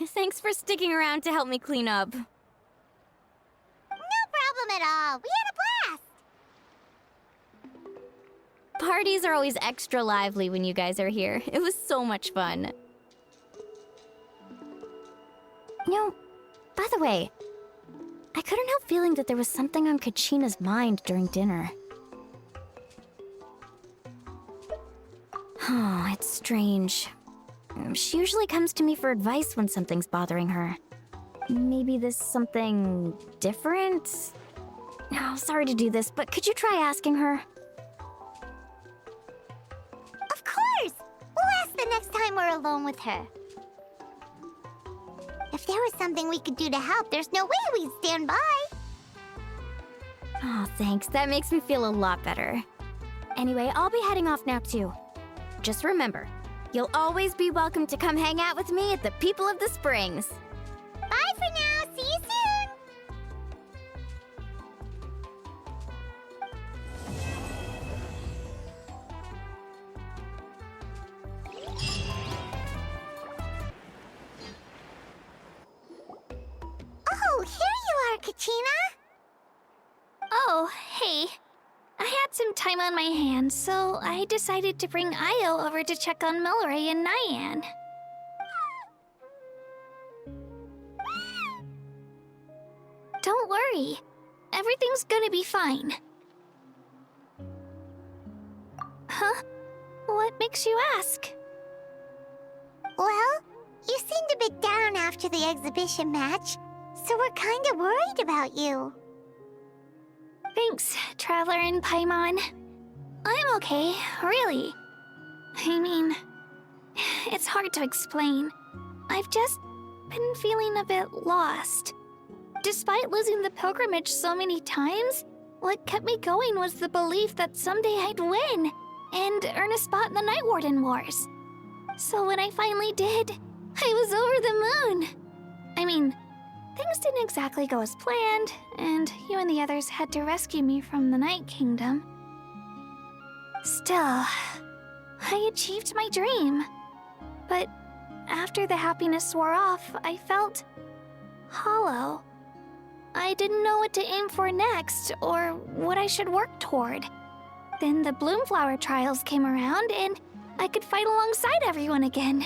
Thanks for sticking around to help me clean up. No problem at all. We had a blast. Parties are always extra lively when you guys are here. It was so much fun. You know, by the way, I couldn't help feeling that there was something on Kachina's mind during dinner. Oh, it's strange. She usually comes to me for advice when something's bothering her. Maybe this something different? Oh, sorry to do this, but could you try asking her? Of course! We'll ask the next time we're alone with her. If there was something we could do to help, there's no way we'd stand by. Oh, thanks. That makes me feel a lot better. Anyway, I'll be heading off now, too. Just remember, you'll always be welcome to come hang out with me at the People of the Springs. Bye for now. See you soon. Oh, here you are, Kachina. Oh, hey. I had some time on my hands, so I decided to bring Io over to check on Milray and Nyan. Don't worry. Everything's gonna be fine. Huh? What makes you ask? Well, you seemed a bit down after the exhibition match, so we're kind of worried about you. Thanks, Traveler and Paimon. I'm okay, really. I mean, it's hard to explain. I've just been feeling a bit lost. Despite losing the pilgrimage so many times, what kept me going was the belief that someday I'd win and earn a spot in the Night Warden Wars. So when I finally did, I was over the moon. I mean, things didn't exactly go as planned, and you and the others had to rescue me from the Night Kingdom. Still, I achieved my dream. But after the happiness wore off, I felt hollow. I didn't know what to aim for next, or what I should work toward. Then the Bloomflower trials came around, and I could fight alongside everyone again.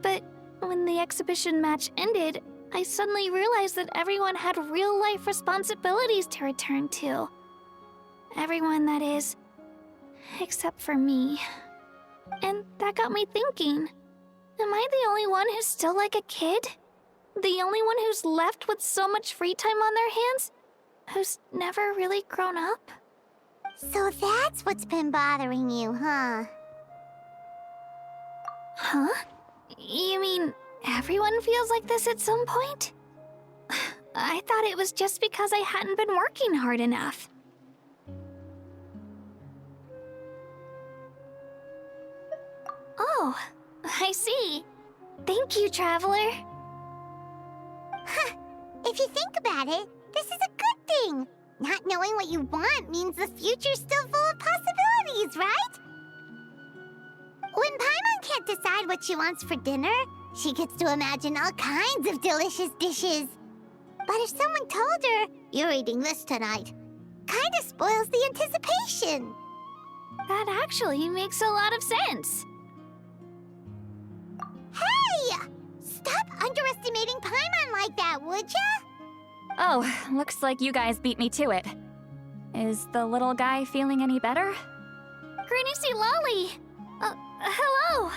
But when the exhibition match ended, I suddenly realized that everyone had real-life responsibilities to return to. Everyone, that is. Except for me. And that got me thinking, am I the only one who's still like a kid? The only one who's left with so much free time on their hands? Who's never really grown up? So that's what's been bothering you, huh? Huh? You mean everyone feels like this at some point? I thought it was just because I hadn't been working hard enough. Oh, I see. Thank you, Traveler. Huh. If you think about it, this is a good thing. Not knowing what you want means the future's still full of possibilities, right? When Paimon can't decide what she wants for dinner, she gets to imagine all kinds of delicious dishes. But if someone told her, "You're eating this tonight," kinda spoils the anticipation. That actually makes a lot of sense. Hey! Stop underestimating Paimon like that, would ya? Oh, looks like you guys beat me to it. Is the little guy feeling any better? Granny Lolly! Hello!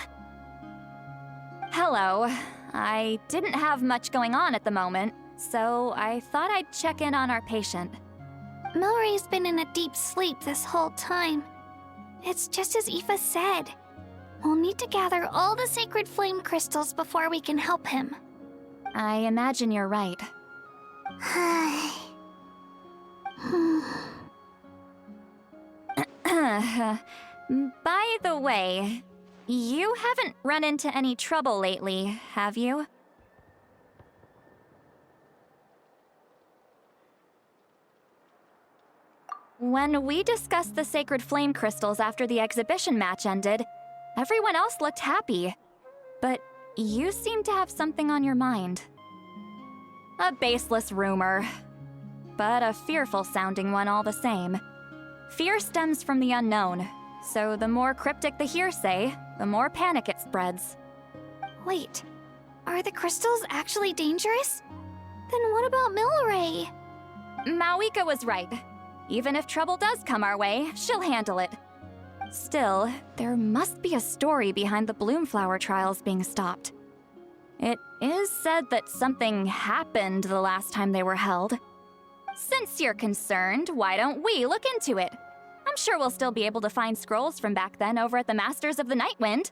Hello. I didn't have much going on at the moment, so I thought I'd check in on our patient. Milray's been in a deep sleep this whole time. It's just as Aoife said. We'll need to gather all the sacred flame crystals before we can help him. I imagine you're right. By the way, you haven't run into any trouble lately, have you? When we discussed the sacred flame crystals after the exhibition match ended, everyone else looked happy. But you seem to have something on your mind. A baseless rumor, but a fearful-sounding one all the same. Fear stems from the unknown, so the more cryptic the hearsay, the more panic it spreads. Wait, are the crystals actually dangerous? Then what about Milray? Mawika was right. Even if trouble does come our way, she'll handle it. Still, there must be a story behind the Bloomflower trials being stopped. It is said that something happened the last time they were held. Since you're concerned, why don't we look into it? I'm sure we'll still be able to find scrolls from back then over at the Masters of the Nightwind.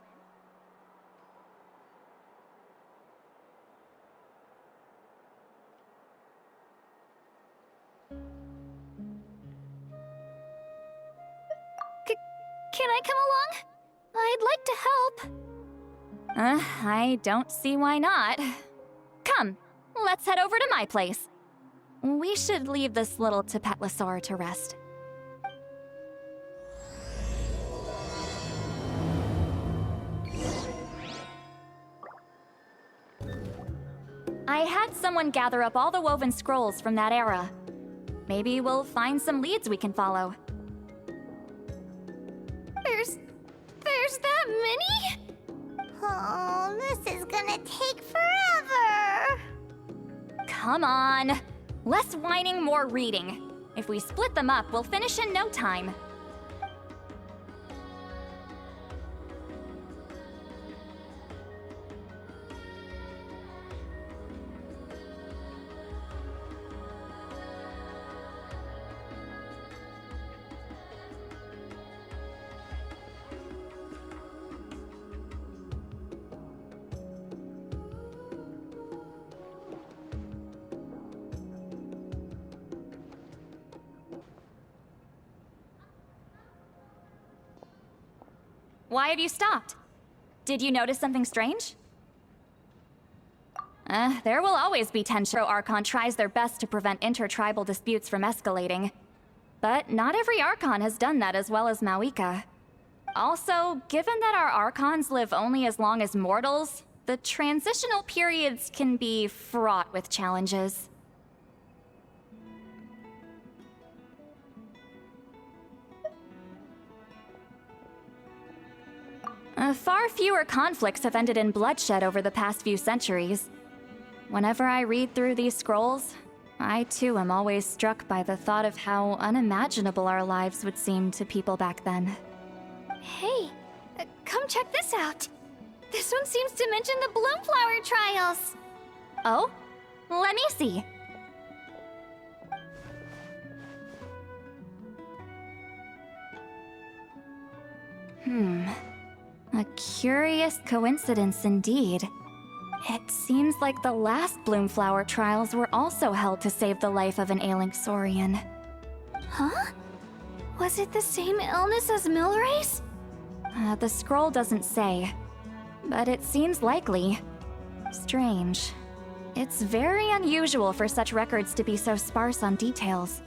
Can I come along? I'd like to help. I don't see why not. Come, let's head over to my place. We should leave this little Qucusaur to rest. I had someone gather up all the woven scrolls from that era. Maybe we'll find some leads we can follow. There's that many? Oh, this is gonna take forever. Come on. Less whining, more reading. If we split them up, we'll finish in no time. Why have you stopped? Did you notice something strange? There will always be tension. Archon tries their best to prevent intertribal disputes from escalating. But not every Archon has done that as well as Mawika. Also, given that our Archons live only as long as mortals, the transitional periods can be fraught with challenges. Far fewer conflicts have ended in bloodshed over the past few centuries. Whenever I read through these scrolls, I too am always struck by the thought of how unimaginable our lives would seem to people back then. Hey, come check this out. This one seems to mention the Bloomflower trials. Oh? Let me see. A curious coincidence indeed. It seems like the last Bloomflower trials were also held to save the life of an ailing Saurian. Huh? Was it the same illness as Milray's? The scroll doesn't say, but it seems likely. Strange. It's very unusual for such records to be so sparse on details.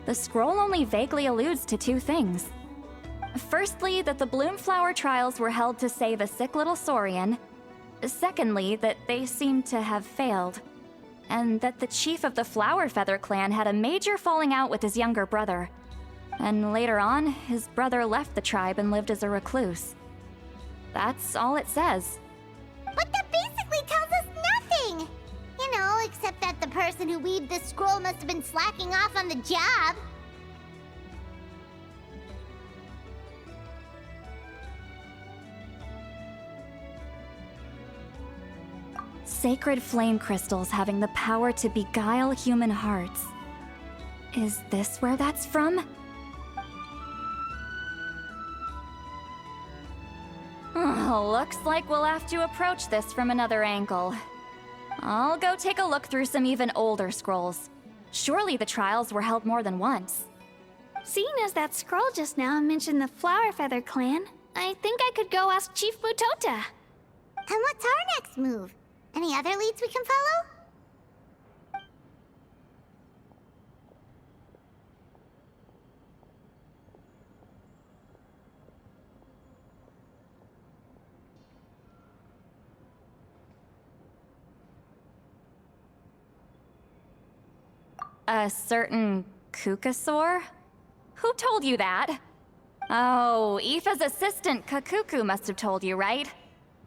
The scroll only vaguely alludes to two things. Firstly, that the Bloomflower trials were held to save a sick little Saurian. Secondly, that they seem to have failed. And that the chief of the Flower Feather clan had a major falling out with his younger brother. And later on, his brother left the tribe and lived as a recluse. That's all it says. But that basically tells us nothing! You know, except that the person who weaved this scroll must have been slacking off on the job. Sacred flame crystals having the power to beguile human hearts. Is this where that's from? Oh, looks like we'll have to approach this from another angle. I'll go take a look through some even older scrolls. Surely the trials were held more than once. Seeing as that scroll just now mentioned the Flower Feather clan, I think I could go ask Chief Mutota. And what's our next move? Any other leads we can follow? A certain Qucusaur? Who told you that? Oh, Aoife's assistant, Kakuku, must have told you, right?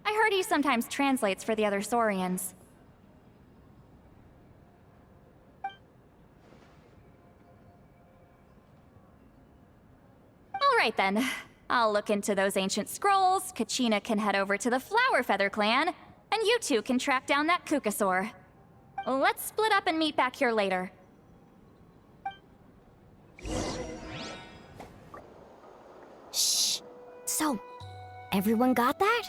I heard he sometimes translates for the other Saurians. Alright then. I'll look into those ancient scrolls, Kachina can head over to the Flower Feather clan, and you two can track down that Qucusaur. Let's split up and meet back here later. Shh. So, everyone got that?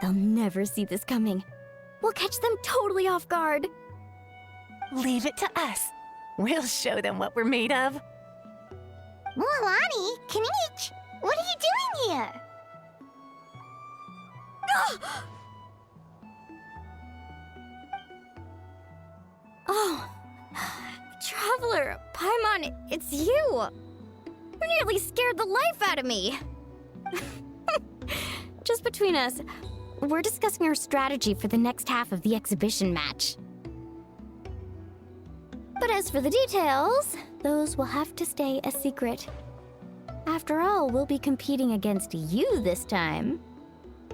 They'll never see this coming. We'll catch them totally off guard. Leave it to us. We'll show them what we're made of. Mualani, Kinich, what are you doing here? Oh, Traveler, Paimon, it's you! You nearly scared the life out of me! Just between us, we're discussing our strategy for the next half of the exhibition match. But as for the details, those will have to stay a secret. After all, we'll be competing against you this time.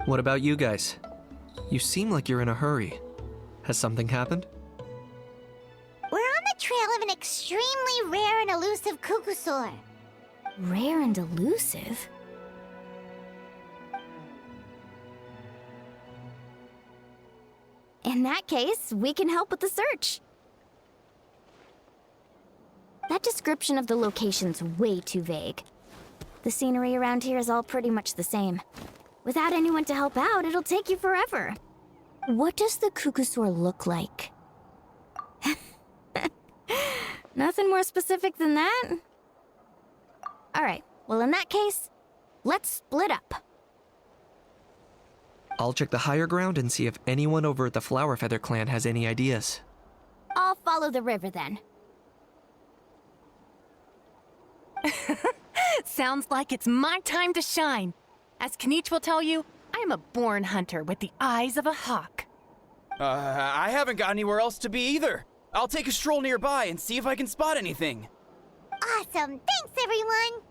What about you guys? You seem like you're in a hurry. Has something happened? We're on the trail of an extremely rare and elusive Qucusaur. Rare and elusive? In that case, we can help with the search. That description of the location's way too vague. The scenery around here is all pretty much the same. Without anyone to help out, it'll take you forever. What does the Qucusaur look like? Nothing more specific than that? Alright, well in that case, let's split up. I'll check the higher ground and see if anyone over at the Flower Feather clan has any ideas. I'll follow the river then. Sounds like it's my time to shine. As Kinich will tell you, I am a born hunter with the eyes of a hawk. I haven't got anywhere else to be either. I'll take a stroll nearby and see if I can spot anything. Awesome, thanks everyone!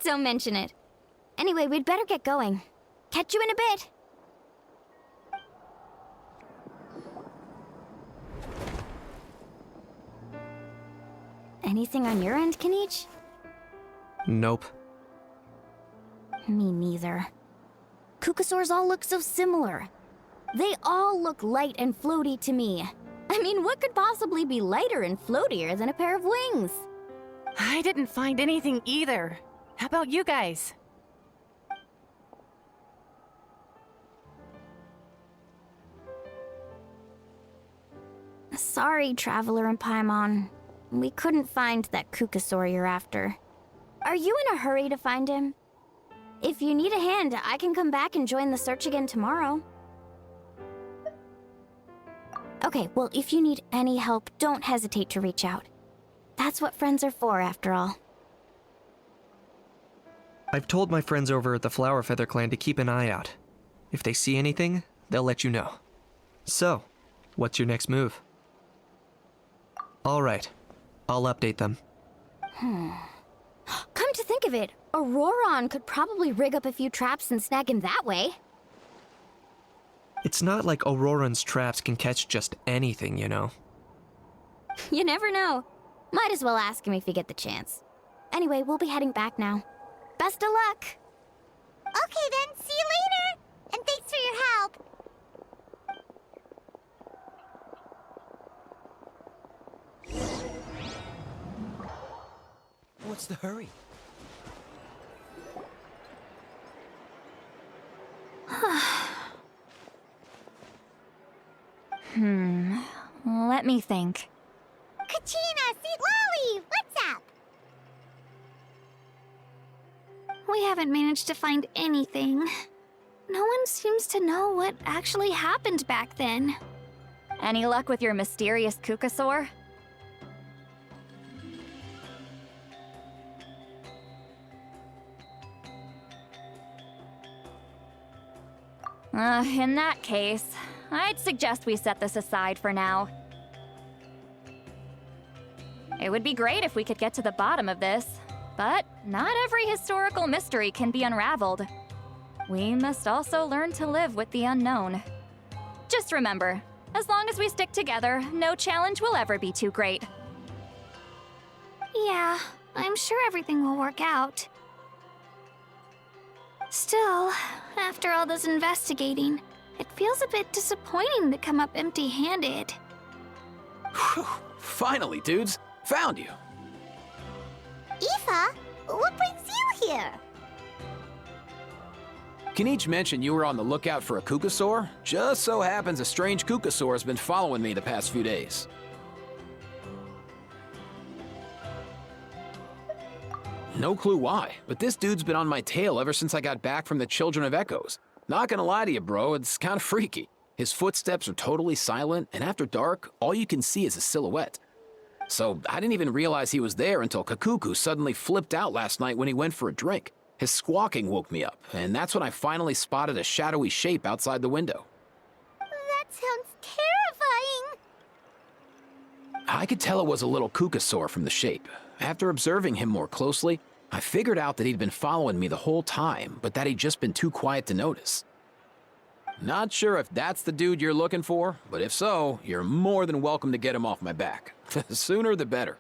Don't mention it. Anyway, we'd better get going. Catch you in a bit. Anything on your end, Kinich? Nope. Me neither. Qucusaurs all look so similar. They all look light and floaty to me. I mean, what could possibly be lighter and floatier than a pair of wings? I didn't find anything either. How about you guys? Sorry, Traveler and Paimon. We couldn't find that Qucusaur you're after. Are you in a hurry to find him? If you need a hand, I can come back and join the search again tomorrow. Okay, well, if you need any help, don't hesitate to reach out. That's what friends are for, after all. I've told my friends over at the Flower Feather clan to keep an eye out. If they see anything, they'll let you know. So, what's your next move? Alright, I'll update them. Come to think of it, Auroron could probably rig up a few traps and snag him that way. It's not like Auroran's traps can catch just anything, you know. You never know. Might as well ask him if you get the chance. Anyway, we'll be heading back now. Best of luck! Okay then, see you later! And thanks for your help! What's the hurry? Let me think. Kachina, Seat Lolly, what's up? We haven't managed to find anything. No one seems to know what actually happened back then. Any luck with your mysterious Qucusaur? In that case, I'd suggest we set this aside for now. It would be great if we could get to the bottom of this, but not every historical mystery can be unraveled. We must also learn to live with the unknown. Just remember, as long as we stick together, no challenge will ever be too great. Yeah, I'm sure everything will work out. Still, after all this investigating, it feels a bit disappointing to come up empty-handed. Whew. Finally, dudes. Found you. Aoife, what brings you here? Quchusaur mentioned you were on the lookout for a Qucusaur. Just so happens a strange Qucusaur has been following me the past few days. No clue why, but this dude's been on my tail ever since I got back from the Children of Echoes. Not gonna lie to you, bro, it's kinda freaky. His footsteps are totally silent, and after dark, all you can see is a silhouette. So I didn't even realize he was there until Kakuku suddenly flipped out last night when he went for a drink. His squawking woke me up, and that's when I finally spotted a shadowy shape outside the window. That sounds terrifying. I could tell it was a little Qucusaur from the shape. After observing him more closely, I figured out that he'd been following me the whole time, but that he'd just been too quiet to notice. Not sure if that's the dude you're looking for, but if so, you're more than welcome to get him off my back. The sooner the better.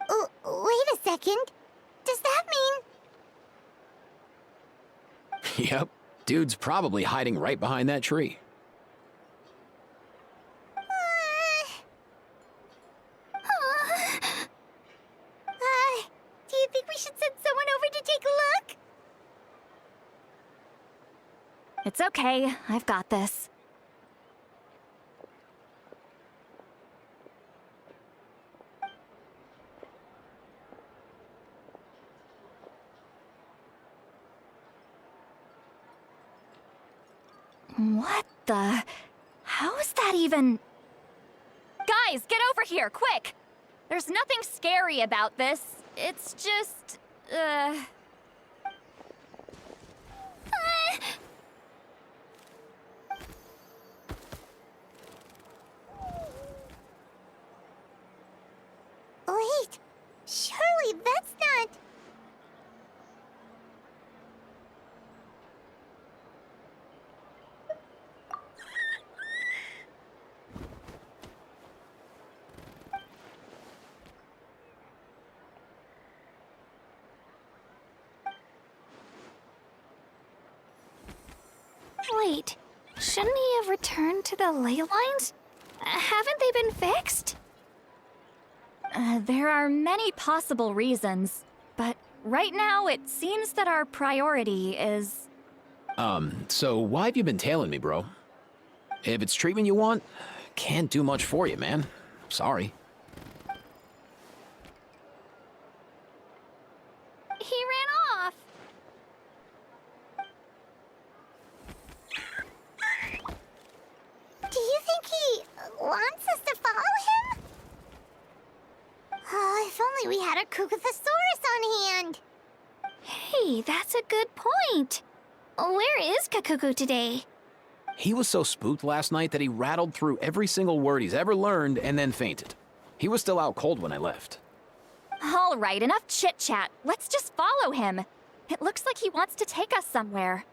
Oh, wait a second. Does that mean... Yep, dude's probably hiding right behind that tree. Do you think we should send someone over to take a look? It's okay, I've got this. What the? How is that even? Guys, get over here, quick! There's nothing scary about this. It's just, Wait, surely that's not... Wait, shouldn't he have returned to the ley lines? Haven't they been fixed? there are many possible reasons, but right now it seems that our priority is... So why have you been tailing me, bro? If it's treatment you want, can't do much for you, man. Sorry. He ran off. Do you think he wants us to follow him? Oh, if only we had a Qucusaurus on hand. Hey, that's a good point. Where is Kakuku today? He was so spooked last night that he rattled through every single word he's ever learned and then fainted. He was still out cold when I left. All right, enough chit-chat. Let's just follow him. It looks like he wants to take us somewhere.